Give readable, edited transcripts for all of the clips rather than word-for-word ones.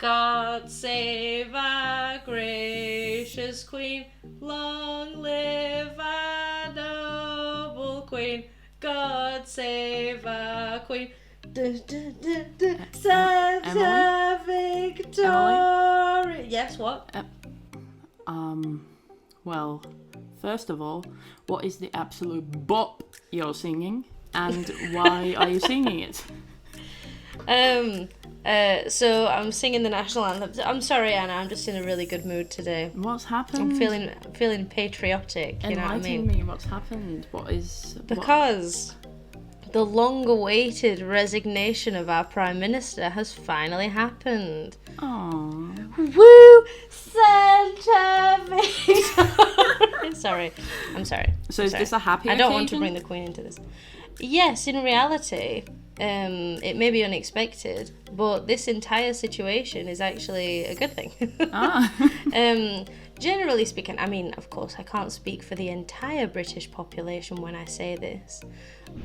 God save our gracious Queen. Long live our noble Queen. God save our Queen. Santa Victoria. Yes, what? Well, first of all, what is the absolute bop you're singing, and why are you singing it? So I'm singing the national anthem. I'm sorry, Anna. I'm just in a really good mood today. What's happened? I'm feeling patriotic. You know what I mean? Enlighten me. What's happened? Because the long-awaited resignation of our Prime Minister has finally happened. Oh. Woo! Santa Victoria. Sorry. I'm sorry. So is this a happy I occasion? don't want to bring the Queen into this. Yes, in reality, it may be unexpected, but this entire situation is actually a good thing. Generally speaking, I mean, of course, I can't speak for the entire British population when I say this,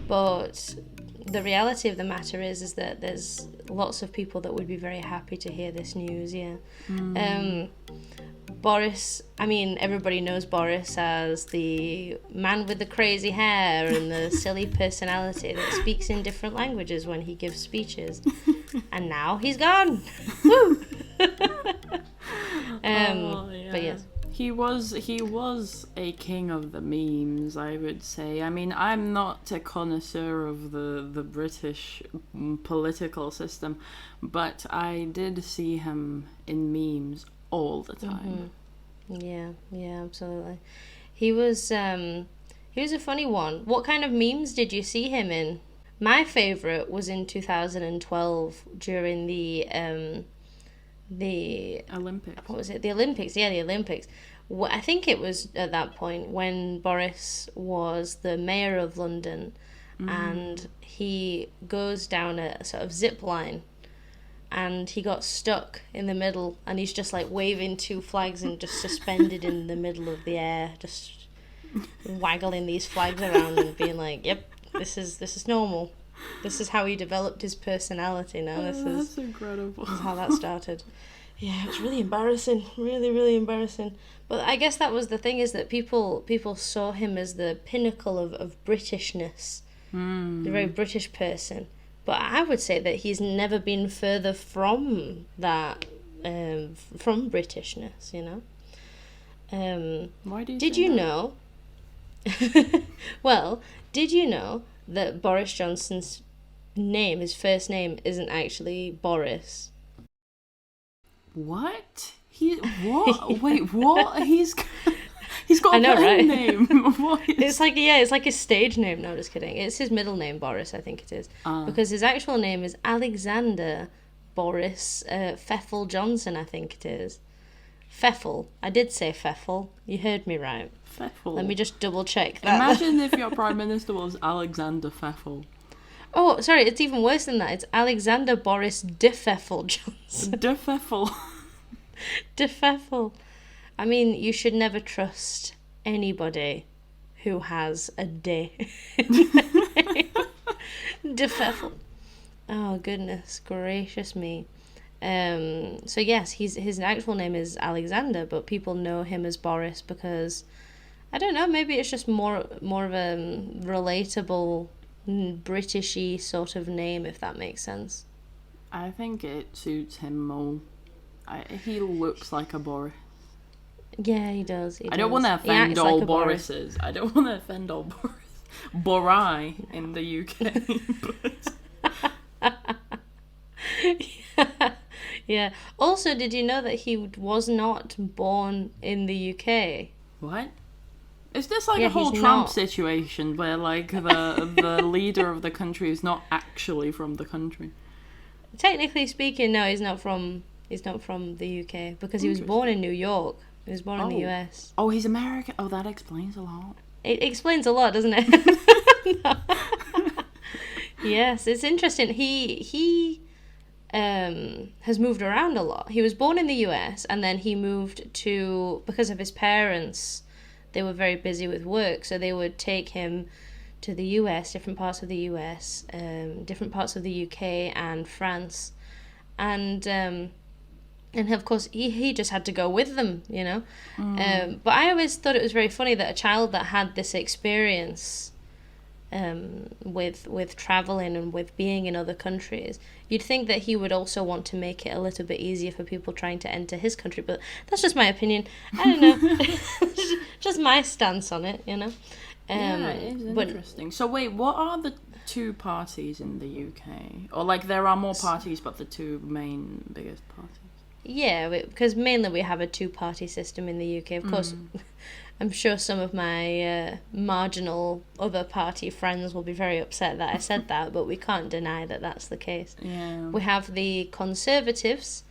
but the reality of the matter is that there's lots of people that would be very happy to hear this news, yeah. Boris, I mean, everybody knows Boris as the man with the crazy hair and the silly personality that speaks in different languages when he gives speeches. And now he's gone. Woo! Yeah. But yes. He was a king of the memes, I would say. I mean, I'm not a connoisseur of the British political system, but I did see him in memes all the time. Yeah, absolutely. He was a funny one. What kind of memes did you see him in? My favourite was in 2012 during the Olympics. What was it? The Olympics. Yeah, the Olympics. I think it was at that point when Boris was the mayor of London, and he goes down a sort of zip line, and he got stuck in the middle, and he's just like waving two flags and just suspended in the middle of the air, just waggling these flags around and being like, "Yep, this is normal. This is how he developed his personality. Now That's incredible. This is how that started." Yeah, it's really embarrassing, really, really embarrassing. But I guess that was the thing, is that people saw him as the pinnacle of Britishness, the very British person. But I would say that he's never been further from that, from Britishness, you know. Why do you Did say you that? know? Well, did you know that Boris Johnson's name, his first name, isn't actually Boris? What? What? Wait, what? He's got I know, a pen right? name. What is... It's like his stage name. No, just kidding. It's his middle name, Boris, I think it is. Because his actual name is Alexander Boris Pfeffel Johnson, I think it is. Pfeffel. I did say Pfeffel. You heard me right. Pfeffel. Let me just double check that. Imagine if your Prime Minister was Alexander Pfeffel. Oh, sorry, it's even worse than that. It's Alexander Boris de Pfeffel Johnson. De Pfeffel. De Pfeffel. I mean, you should never trust anybody who has a de. De Pfeffel. Oh, goodness gracious me. So yes, his actual name is Alexander, but people know him as Boris because, I don't know, maybe it's just more of a relatable Britishy sort of name, if that makes sense. I think it suits him more. He looks like a Boris. Yeah, he does. I don't want to offend all Borises. I don't want to offend all Boris in the UK. But... Yeah. Also, did you know that he was not born in the UK? What? Is this like a whole Trump situation where like the leader of the country is not actually from the country? Technically speaking, no, he's not from the UK because he was born in New York. He was born in the US. Oh, he's American. Oh, that explains a lot. It explains a lot, doesn't it? Yes, it's interesting. He has moved around a lot. He was born in the US and then he moved to, because of his parents, they were very busy with work, so they would take him to the US, different parts of the US, different parts of the UK and France. And And of course, he just had to go with them, you know. But I always thought it was very funny that a child that had this experience with traveling and with being in other countries, you'd think that he would also want to make it a little bit easier for people trying to enter his country. But that's just my opinion. I don't know. Just my stance on it, you know. Yeah, it is interesting. So wait, what are the two parties in the UK? Or like there are more parties, but the two main biggest parties? Yeah, because mainly we have a two-party system in the UK. Of course, I'm sure some of my marginal other party friends will be very upset that I said that, but we can't deny that that's the case. Yeah. We have the Conservatives,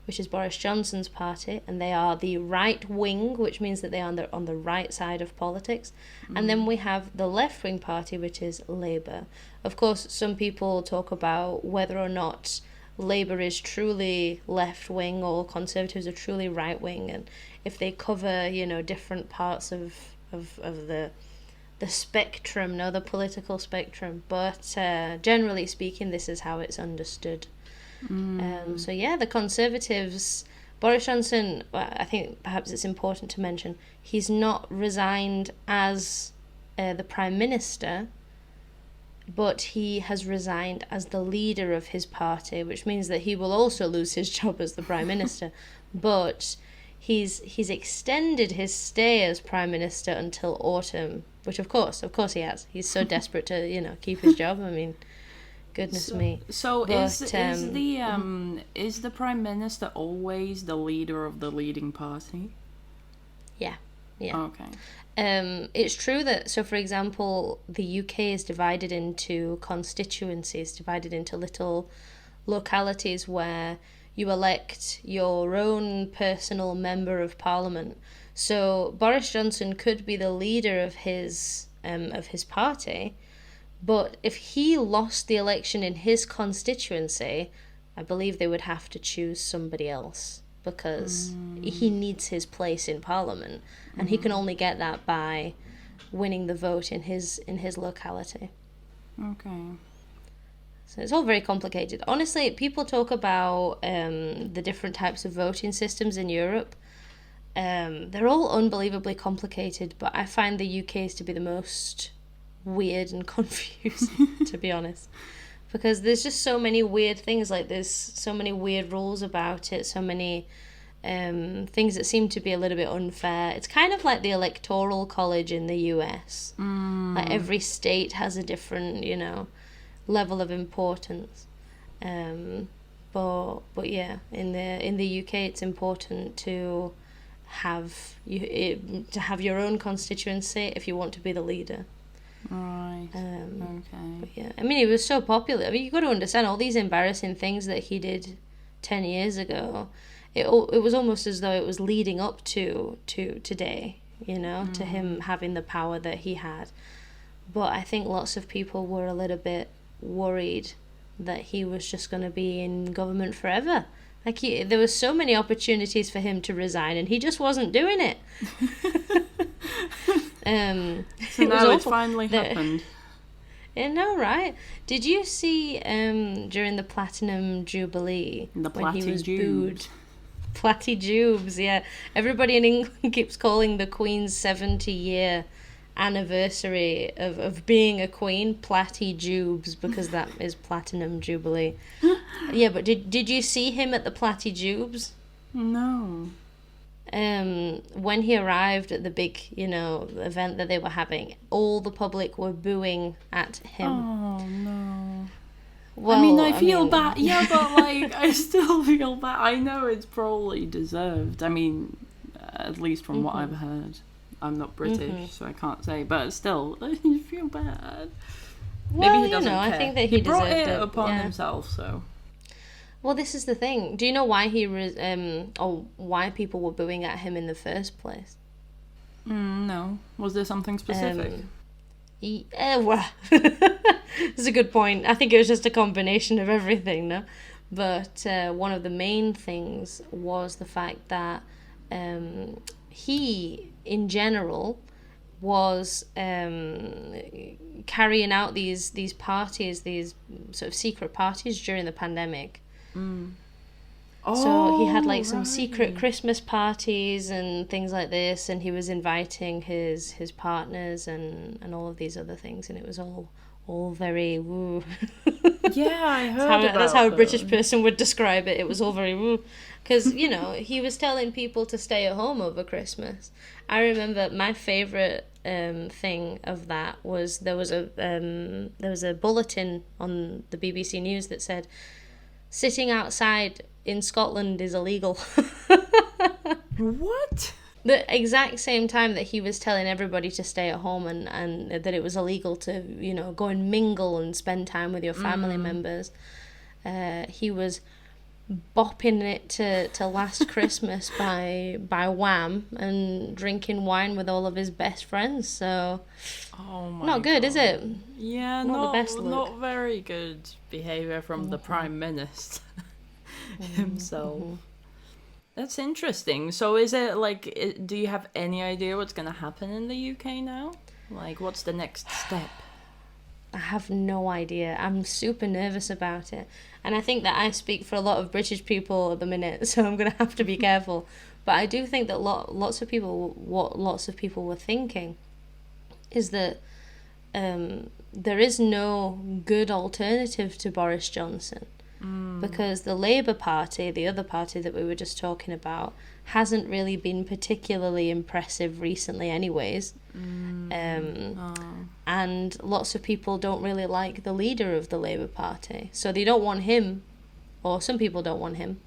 which is Boris Johnson's party, and they are the right wing, which means that they are on the right side of politics. And then we have the left-wing party, which is Labour. Of course, some people talk about whether or not Labour is truly left-wing or Conservatives are truly right-wing, and if they cover, you know, different parts of the spectrum, the political spectrum. But generally speaking, this is how it's understood. So yeah, the Conservatives, Boris Johnson, I think perhaps it's important to mention, he's not resigned as the Prime Minister, but he has resigned as the leader of his party, which means that he will also lose his job as the Prime Minister. But he's extended his stay as Prime Minister until autumn, which of course he has. He's so desperate to, you know, keep his job. I mean, goodness me. So is the Prime Minister always the leader of the leading party? Yeah. Okay. It's true that, so for example, the UK is divided into constituencies, divided into little localities where you elect your own personal member of parliament. So Boris Johnson could be the leader of his party, but if he lost the election in his constituency, I believe they would have to choose somebody else, because he needs his place in Parliament, and he can only get that by winning the vote in his locality. Okay. So it's all very complicated. Honestly, people talk about the different types of voting systems in Europe. They're all unbelievably complicated, but I find the UK's to be the most weird and confusing, to be honest. Because there's just so many weird things, like there's so many weird rules about it, so many things that seem to be a little bit unfair. It's kind of like the Electoral College in the US. Like every state has a different, you know, level of importance. But yeah, in the UK, it's important to have your own constituency if you want to be the leader. Right. Okay. But yeah, I mean, he was so popular. I mean, you got to understand all these embarrassing things that he did 10 years ago. It was almost as though it was leading up to today, you know, to him having the power that he had. But I think lots of people were a little bit worried that he was just going to be in government forever. Like there was so many opportunities for him to resign, and he just wasn't doing it. So now it's finally happened. I know, right? Did you see during the Platinum Jubilee when he was booed? Platty-jubes, yeah. Everybody in England keeps calling the Queen's 70-year anniversary of being a queen Platty-jubes, because that is Platinum Jubilee. Yeah, but did you see him at the Platty-jubes? No. When he arrived at the big, you know, event that they were having, all the public were booing at him. Oh no. Well, I mean, I feel bad. Yeah, but like, I still feel bad. I know it's probably deserved. I mean, at least from what I've heard. I'm not British, so I can't say. But still, I feel bad. Well, maybe he doesn't care. I think that he brought deserved it upon himself, so. Well, this is the thing. Do you know why or why people were booing at him in the first place? No. Was there something specific? Well, that's a good point. I think it was just a combination of everything, no? But one of the main things was the fact that he, in general, was carrying out these parties, these sort of secret parties during the pandemic. So he had Oh, like some secret right. Christmas parties and things like this, and he was inviting his partners and all of these other things, and it was all very woo. Yeah, I heard That's how about a British those. person would describe it. It was all very woo, because he was telling people to stay at home over Christmas. I remember my favorite thing of that was there was a bulletin on the BBC News that said sitting outside in Scotland is illegal. What? The exact same time that he was telling everybody to stay at home and that it was illegal to, go and mingle and spend time with your family members, he was bopping it to Last Christmas by Wham and drinking wine with all of his best friends. So, Oh my not good, God. is it? Yeah, Not the best look. not very good behavior from the Prime Minister himself. That's interesting. So is it like, do you have any idea what's going to happen in the UK now? Like, what's the next step? I have no idea. I'm super nervous about it. And I think that I speak for a lot of British people at the minute, so I'm going to have to be careful. But I do think that lots of people were thinking is that there is no good alternative to Boris Johnson. Because the Labour Party, the other party that we were just talking about, hasn't really been particularly impressive recently anyways. And lots of people don't really like the leader of the Labour Party. So they don't want him, or some people don't want him.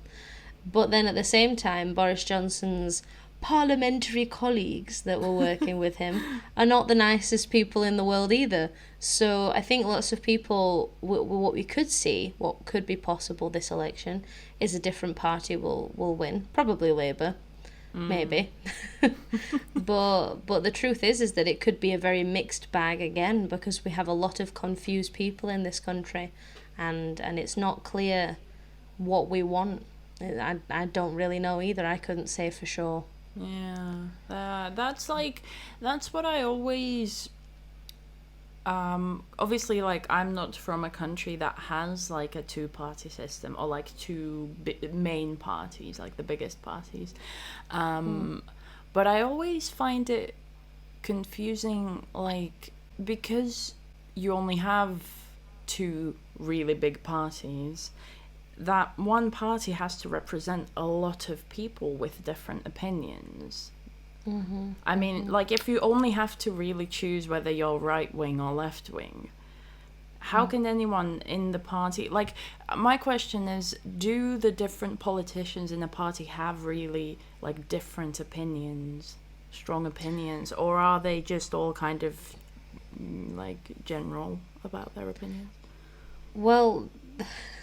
But then at the same time, Boris Johnson's parliamentary colleagues that were working with him are not the nicest people in the world either. So I think lots of people, what we could see, what could be possible this election, is a different party will win. Probably Labour, maybe. but the truth is that it could be a very mixed bag again, because we have a lot of confused people in this country, and it's not clear what we want. I don't really know either. I couldn't say for sure. Yeah, that's what I always. Obviously, like, I'm not from a country that has like a two-party system or like two main parties, like the biggest parties. But I always find it confusing, like, because you only have two really big parties, that one party has to represent a lot of people with different opinions. I mean, like, if you only have to really choose whether you're right wing or left wing, how can anyone in the party, like, my question is, do the different politicians in the party have really, like, different opinions, strong opinions, or are they just all kind of, like, general about their opinions? Well,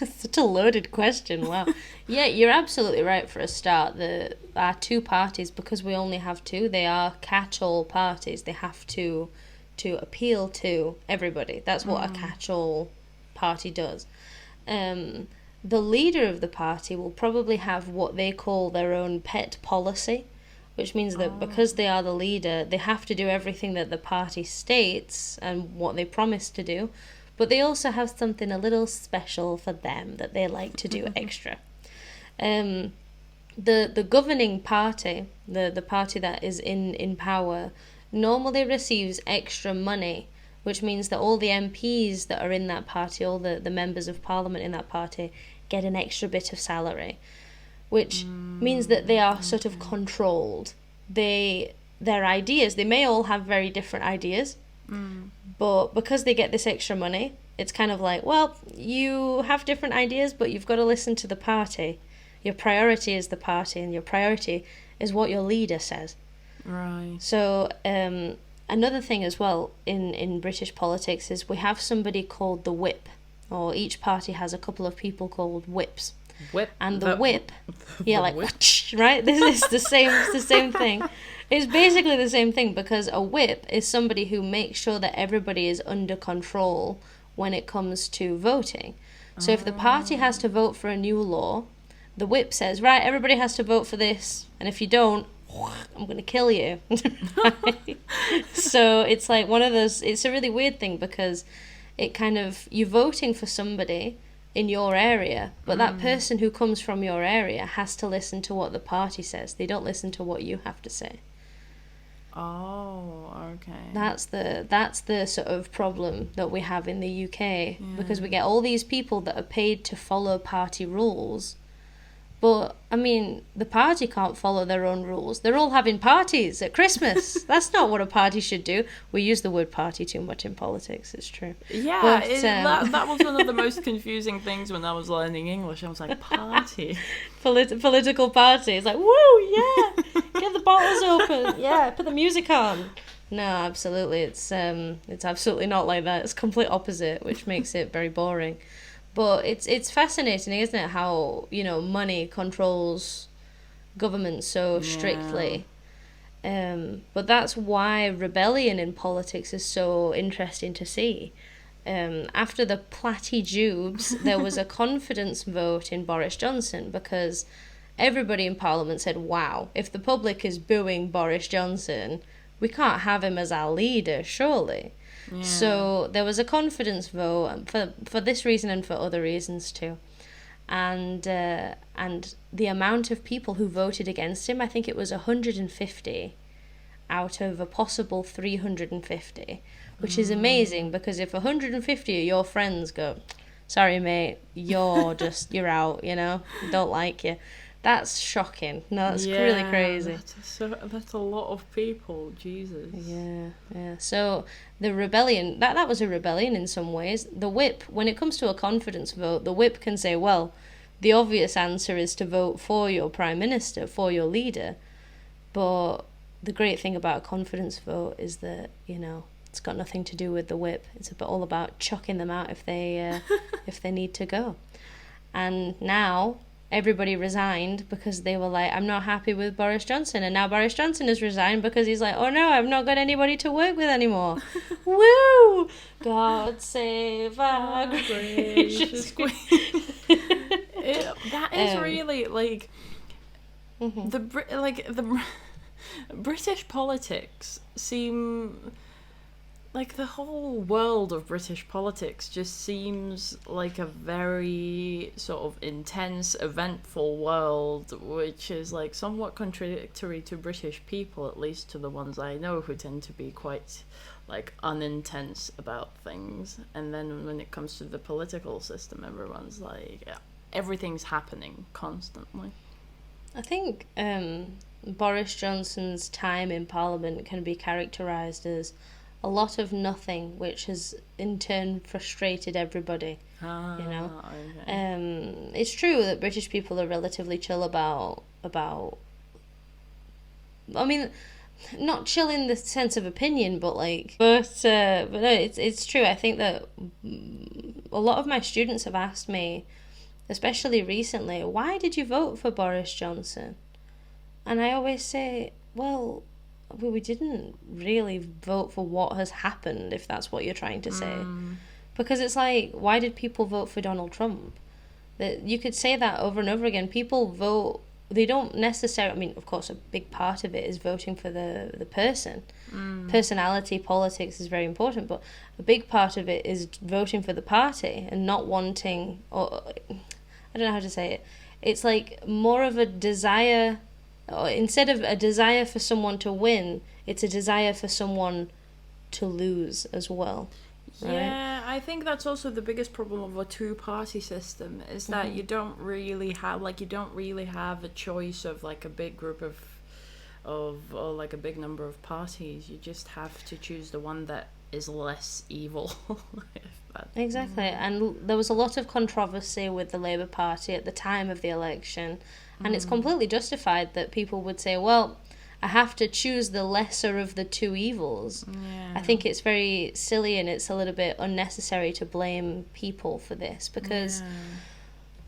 such a loaded question. Wow. Yeah, you're absolutely right for a start. Our two parties, because we only have two, they are catch-all parties. They have to appeal to everybody. That's what a catch-all party does. The leader of the party will probably have what they call their own pet policy, which means that because they are the leader, they have to do everything that the party states and what they promise to do. But they also have something a little special for them that they like to do extra. The governing party, the party that is in power, normally receives extra money, which means that all the MPs that are in that party, all the members of parliament in that party, get an extra bit of salary, which means that they are sort of controlled. Their ideas, they may all have very different ideas, but because they get this extra money, it's kind of like, well, you have different ideas, but you've got to listen to the party. Your priority is the party, and your priority is what your leader says. Right. So another thing as well in British politics is we have somebody called the whip, or each party has a couple of people called whips. Whip. And the whip, yeah, like, whip. right? This is the same. It's the same thing. It's basically the same thing, because a whip is somebody who makes sure that everybody is under control when it comes to voting. So if the party has to vote for a new law, the whip says, right, everybody has to vote for this, and if you don't, I'm going to kill you. So it's like one of those, it's a really weird thing, because it kind of, you're voting for somebody, in your area, but that person who comes from your area has to listen to what the party says. They don't listen to what you have to say. Oh, okay. That's the sort of problem that we have in the UK, because we get all these people that are paid to follow party rules. But, I mean, the party can't follow their own rules. They're all having parties at Christmas. That's not what a party should do. We use the word party too much in politics, it's true. Yeah, But, that was one of the most confusing things when I was learning English. I was like, party. Political party. It's like, woo, yeah, get the bottles open. Yeah, put the music on. No, absolutely. It's absolutely not like that. It's complete opposite, which makes it very boring. But it's fascinating, isn't it, how, money controls government so strictly. But that's why rebellion in politics is so interesting to see. After the platty-jubes, there was a confidence vote in Boris Johnson, because everybody in Parliament said, wow, if the public is booing Boris Johnson, we can't have him as our leader, surely. Yeah. So there was a confidence vote for this reason and for other reasons too, and the amount of people who voted against him, I think it was 150 out of a possible 350, which is amazing, because if 150 of your friends go, sorry mate, you're out, don't like you. That's shocking. No, that's really crazy. That's a lot of people, Jesus. Yeah. So the rebellion, that was a rebellion in some ways. The whip, when it comes to a confidence vote, the whip can say, well, the obvious answer is to vote for your prime minister, for your leader. But the great thing about a confidence vote is that, it's got nothing to do with the whip. It's all about chucking them out if they need to go. And now everybody resigned because they were like, I'm not happy with Boris Johnson. And now Boris Johnson has resigned because he's like, oh no, I've not got anybody to work with anymore. Woo! God save our gracious queen. That is really, like, the British politics seem... Like, the whole world of British politics just seems like a very sort of intense, eventful world, which is, like, somewhat contradictory to British people, at least to the ones I know, who tend to be quite, like, unintense about things. And then when it comes to the political system, everyone's like, everything's happening constantly. I think Boris Johnson's time in Parliament can be characterised as a lot of nothing, which has in turn frustrated everybody. Okay. It's true that British people are relatively chill about I mean, not chill in the sense of opinion, but no, it's true. I think that a lot of my students have asked me, especially recently, why did you vote for Boris Johnson? And I always say, well, we didn't really vote for what has happened, if that's what you're trying to say. Because it's like, why did people vote for Donald Trump? That you could say that over and over again. People vote, they don't necessarily, I mean, of course, a big part of it is voting for the person. Personality, politics is very important, but a big part of it is voting for the party and not wanting, or I don't know how to say it. It's like more of a desire... Instead of a desire for someone to win, it's a desire for someone to lose as well. Right? Yeah, I think that's also the biggest problem of a two-party system, is that you don't really have a choice of like a big group or like a big number of parties. You just have to choose the one that is less evil. Exactly, and there was a lot of controversy with the Labour Party at the time of the election. And it's completely justified that people would say, well, I have to choose the lesser of the two evils. Yeah. I think it's very silly and it's a little bit unnecessary to blame people for this because,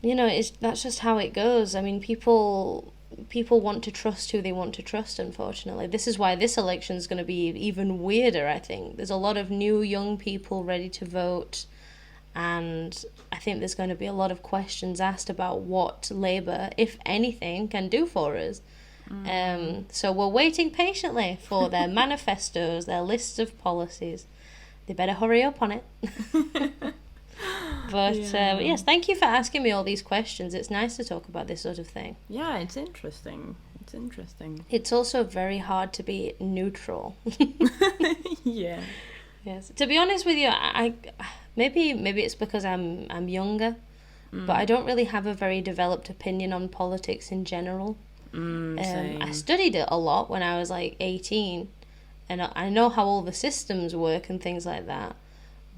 that's just how it goes. I mean, people want to trust who they want to trust, unfortunately. This is why this election is going to be even weirder, I think. There's a lot of new young people ready to vote. And I think there's going to be a lot of questions asked about what Labour, if anything, can do for us. So we're waiting patiently for their manifestos, their lists of policies. They better hurry up on it. But yes, thank you for asking me all these questions. It's nice to talk about this sort of thing. Yeah, it's interesting. It's also very hard to be neutral. Yeah. Yes. To be honest with you, I maybe it's because I'm younger, but I don't really have a very developed opinion on politics in general. Same. I studied it a lot when I was like 18, and I know how all the systems work and things like that.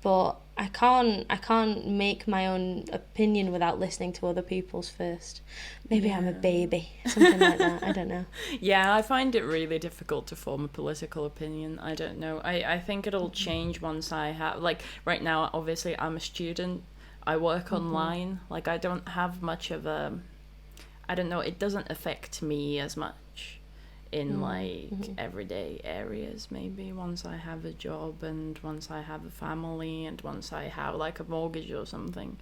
But I can't make my own opinion without listening to other people's first. Maybe I'm a baby, something like that. I don't know. Yeah, I find it really difficult to form a political opinion. I don't know. I think it'll change once I have, like, right now, obviously, I'm a student. I work online. Like, I don't have much of a, I don't know, it doesn't affect me as much in everyday areas. Maybe once I have a job and once I have a family and once I have like a mortgage or something,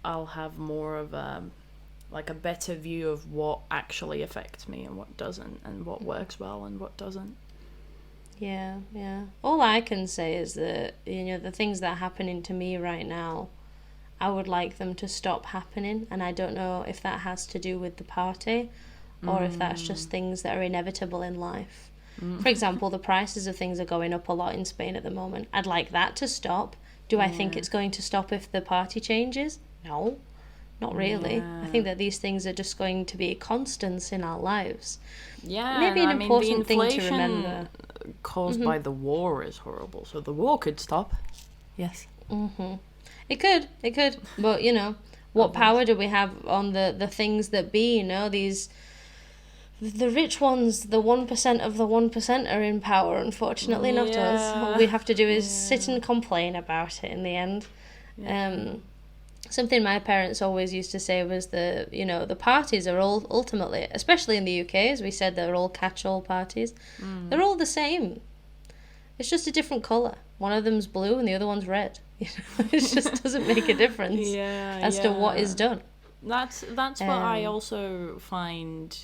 I'll have more of a better view of what actually affects me and what doesn't, and what works well and what doesn't. Yeah. All I can say is that, the things that are happening to me right now, I would like them to stop happening, and I don't know if that has to do with the party or if that's just things that are inevitable in life. For example, the prices of things are going up a lot in Spain at the moment. I'd like that to stop. Do I think it's going to stop if the party changes? No, not really. I think that these things are just going to be constants in our lives. Yeah, maybe an important thing to remember. Caused by the war is horrible, so the war could stop. Yes. It could. But, what power do we have on the things that be, the rich ones, the 1% of the 1% are in power, unfortunately, not us. All we have to do is sit and complain about it in the end. Something my parents always used to say was the parties are all ultimately, especially in the UK, as we said, they're all catch-all parties. They're all the same. It's just a different colour. One of them's blue and the other one's red. It just doesn't make a difference as to what is done. That's what I also find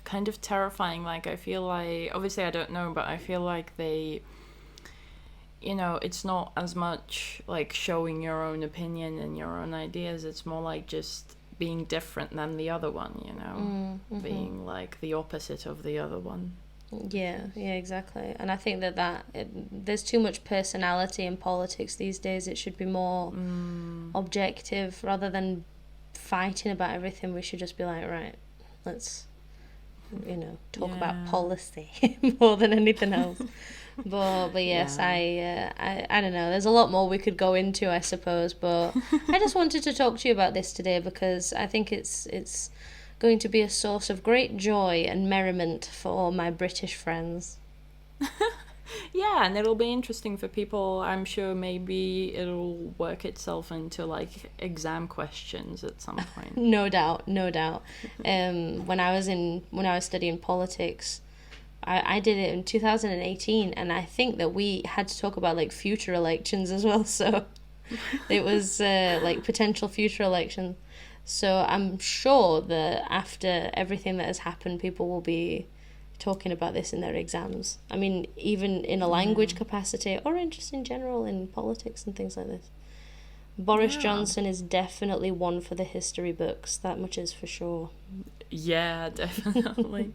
kind of terrifying. Like, I feel like, obviously I don't know, but I feel like they, it's not as much like showing your own opinion and your own ideas. It's more like just being different than the other one, being like the opposite of the other one. Yeah, exactly. And I think that there's too much personality in politics these days. It should be more objective rather than fighting about everything. We should just be like, right, let's talk about policy more than anything else. But yes, I don't know. There's a lot more we could go into, I suppose. But I just wanted to talk to you about this today because I think it's going to be a source of great joy and merriment for all my British friends. Yeah, and it'll be interesting for people. I'm sure maybe it'll work itself into like exam questions at some point. No doubt. When I was studying politics, I did it in 2018, and I think that we had to talk about like future elections as well. So it was like potential future elections. So I'm sure that after everything that has happened, people will be talking about this in their exams. I mean, even in a language capacity or just in general in politics and things like this. Boris Johnson is definitely one for the history books. That much is for sure. Yeah, definitely.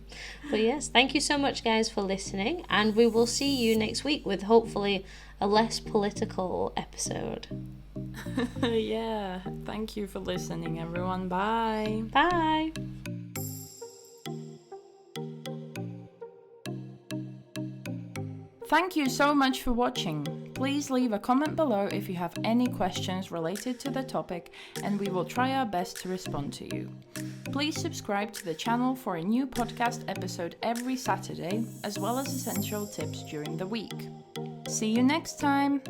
But yes, thank you so much, guys, for listening. And we will see you next week with hopefully a less political episode. Yeah, thank you for listening, everyone. Bye. Bye. Thank you so much for watching. Please leave a comment below if you have any questions related to the topic, and we will try our best to respond to you. Please subscribe to the channel for a new podcast episode every Saturday, as well as essential tips during the week. See you next time!